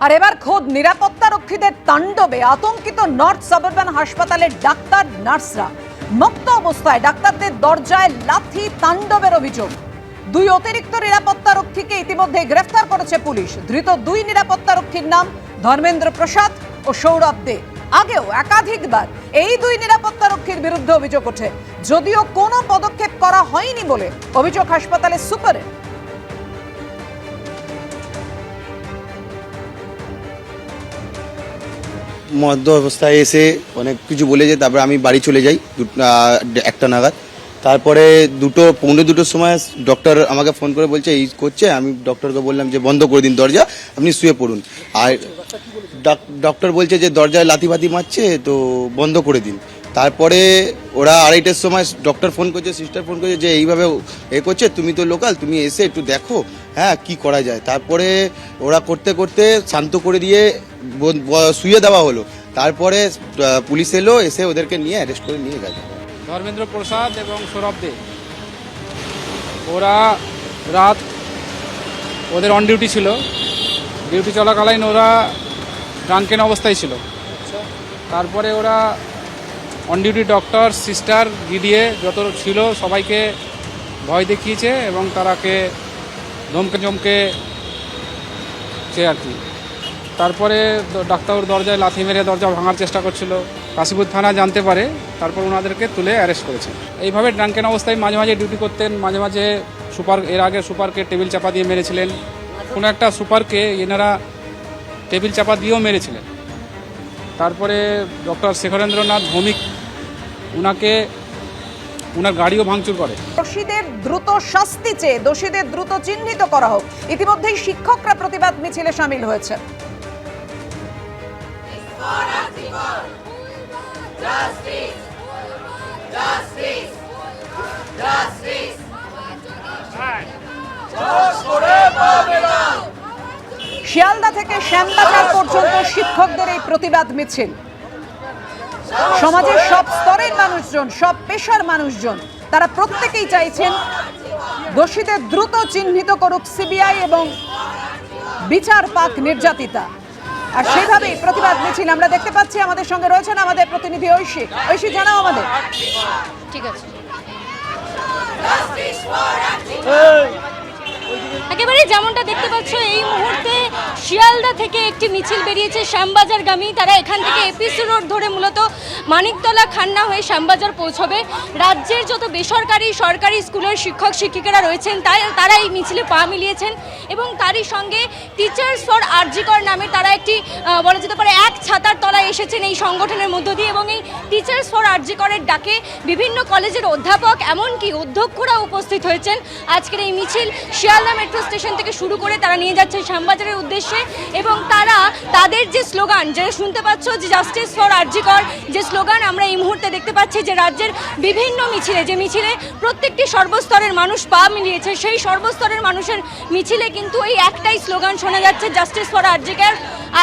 আর এবার খোদ নিরাপত্তারক্ষীদের তাণ্ডবে আতঙ্কিত নর্থ সাবারবান হাসপাতালের ডাক্তার নার্সরা। মুক্ত অবস্থায় ডাক্তারদের দরজায় লাথি তাণ্ডবের অভিযোগ। দুই অতিরিক্ত নিরাপত্তারক্ষীকে ইতিমধ্যে গ্রেফতার করেছে পুলিশ। ধৃত দুই নিরাপত্তারক্ষীর নাম ধর্মেন্দ্র প্রসাদ ও সৌরভ দে। আগেও একাধিকবার এই দুই নিরাপত্তারক্ষীর বিরুদ্ধে অভিযোগ ওঠে, যদিও কোনো পদক্ষেপ করা হয়নি বলে অভিযোগ হাসপাতালের সুপারের। মধ্য অবস্থায় এসে অনেক কিছু বলে যায়, তারপরে আমি বাড়ি চলে যাই 1টা নাগাদ। তারপরে 2:15 সময় ডক্টর আমাকে ফোন করে বলছে এই করছে। আমি ডক্টরকে বললাম যে বন্ধ করে দিন দরজা, আপনি শুয়ে পড়ুন। আর ডক্টর বলছে যে দরজায় লাথি ফাতি মারছে, তো বন্ধ করে দিন। তারপরে ওরা 2:30টার সময় ডক্টর ফোন করছে, সিস্টার ফোন করছে যে এইভাবে এ করছে, তুমি তো লোকাল, তুমি এসে একটু দেখো হ্যাঁ কি করা যায়। তারপরে ওরা করতে করতে শান্ত করে দিয়ে শুয়ে দেওয়া হলো। তারপরে পুলিশ এলো, এসে ওদেরকে নিয়ে অ্যারেস্ট করে নিয়ে গেল। ধর্মেন্দ্র প্রসাদ এবং সৌরভ দে, ওরা রাত ওদের অন ডিউটি ছিল। ডিউটি চলাকালীন ওরা ড্রাঙ্কেন অবস্থায় ছিল। তারপরে ওরা অন ডিউটি ডক্টর, সিস্টার, গিডিএ যত ছিল সবাইকে ভয় দেখিয়েছে এবং তারাকে ধমকে চমকেছে আর কি। তারপরে ডাক্তার দরজায় লাথি মেরে দরজা ভাঙার চেষ্টা করছিল। কাশীপুর থানা জানতে পারে, তারপর ওনাদেরকে তুলে অ্যারেস্ট করেছে। এইভাবে ড্রাঙ্কেন অবস্থায় মাঝে মাঝে ডিউটি করতেন, মাঝে মাঝে এর আগে সুপারকে টেবিল চাপা দিয়ে মেরেছিলেন। কোনো একটা সুপারকে এনারা টেবিল চাপা দিয়েও মেরেছিলেন। তারপরে ডক্টর শেখরেন্দ্রনাথ ভৌমিক উনার গাড়িও ভাঙচুর করে। দোষীদের দ্রুত শাস্তি চেয়ে দোষীদের দ্রুত চিহ্নিত করা হোক। ইতিমধ্যেই শিক্ষকরা প্রতিবাদ মিছিলে সামিল হয়েছে। শিয়ালদা থেকে শ্যামবাজার পর্যন্ত শিক্ষকদের এই প্রতিবাদ মিছিল। সমাজের সব স্তরের মানুষজন, সব পেশার মানুষজন, তারা প্রত্যেকেই চাইছেন দোষীদের দ্রুত চিহ্নিত করুক সিবিআই এবং বিচার পাক নির্যাতিতা। আর সেইভাবেই প্রতিবাদ মিছিল আমরা দেখতে পাচ্ছি। আমাদের সঙ্গে রয়েছেন আমাদের প্রতিনিধি ঐশী। ঐশী, জানাও আমাদের। ঠিক আছে, একেবারে যেমনটা দেখতে পাচ্ছ এই মুহূর্তে শিয়ালদা থেকে একটি মিছিল বেরিয়েছে শ্যামবাজারগামী। তারা এখান থেকে এপিসি রোড ধরে মূলত মানিকতলা খান্না হয়ে শ্যামবাজার পৌঁছবে। রাজ্যের যত বেসরকারি সরকারি স্কুলের শিক্ষক শিক্ষিকারা রয়েছেন তারা এই মিছিলে পা মিলিয়েছেন এবং তারই সঙ্গে টিচার্স ফর আরজিকর নামে তারা একটি বলা যেতে পারে এক ছাতার তলায় এসেছেন এই সংগঠনের মধ্য দিয়ে। এবং এই টিচার্স ফর আরজিকরের ডাকে বিভিন্ন কলেজের অধ্যাপক এমনকি অধ্যক্ষরা উপস্থিত হয়েছেন। আজকের এই মিছিল শিয়ালদা মেট্রো স্টেশন থেকে শুরু করে তারা নিয়ে যাচ্ছে শ্যামবাজারের উদ্দেশ্যে। এবং তারা তাদের যে স্লোগান, যেটা শুনতে পাচ্ছ যে জাস্টিস ফর আরজিকর, যে স্লোগান আমরা এই মুহূর্তে দেখতে পাচ্ছি যে রাজ্যের বিভিন্ন মিছিলে প্রত্যেকটি সর্বস্তরের মানুষ পা মিলিয়েছে, সেই সর্বস্তরের মানুষের মিছিলে কিন্তু এই একটাই স্লোগান শোনা যাচ্ছে, জাস্টিস ফর আরজিকর।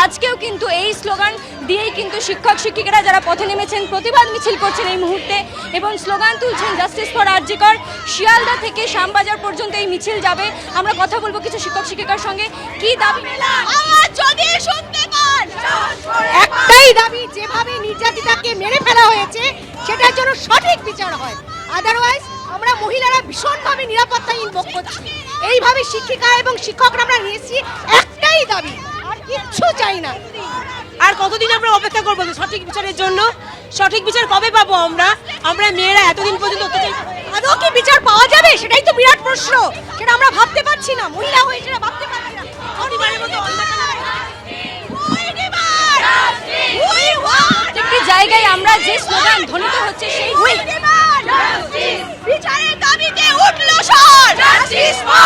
আজকেও কিন্তু এই স্লোগান দিয়েই কিন্তু শিক্ষক শিক্ষিকারা যারা পথে নেমেছেন প্রতিবাদ মিছিল করছেন এই মুহূর্তে এবং স্লোগান তুলছেন জাস্টিস ফর আরজিকর। শিয়ালদা থেকে শ্যামবাজার পর্যন্ত এই মিছিল যাবে। আমরা কথা বলবো কিছু শিক্ষক শিক্ষিকার সঙ্গে। কি দাবি? আমার যদি শুনতে পান, একটাই দাবি, যেভাবে নির্যাতিতাকে মেরে ফেলা হয়েছে সেটার জন্য সঠিক বিচার হয়। আদারওয়াইজ আমরা মহিলারা ভীষণভাবে নিরাপত্তাহীন ভোগ করছি। এইভাবে শিক্ষিকা এবং শিক্ষকরা আমরা নিয়েছি, একটাই দাবি, আর কিচ্ছু চাই না। আর কতদিন আমরা অপেক্ষা করবো সঠিক বিচারের জন্য? সঠিক বিচার কবে পাবো আমরা? আমরা মেয়েরা এতদিন পর্যন্ত আদৌ কি বিচার পাওয়া যাবে সেটাই তো বিরাট প্রশ্ন। সেটা আমরা ভাবতে পারছি না, মহিলা হয়ে সেটা ভাবতে পারছি না। প্রত্যেকটি জায়গায় আমরা যে স্লোগান ধ্বনিত হচ্ছে সেই বিচারের দাবিতে উঠলো স্বর, জাস্টিস ফর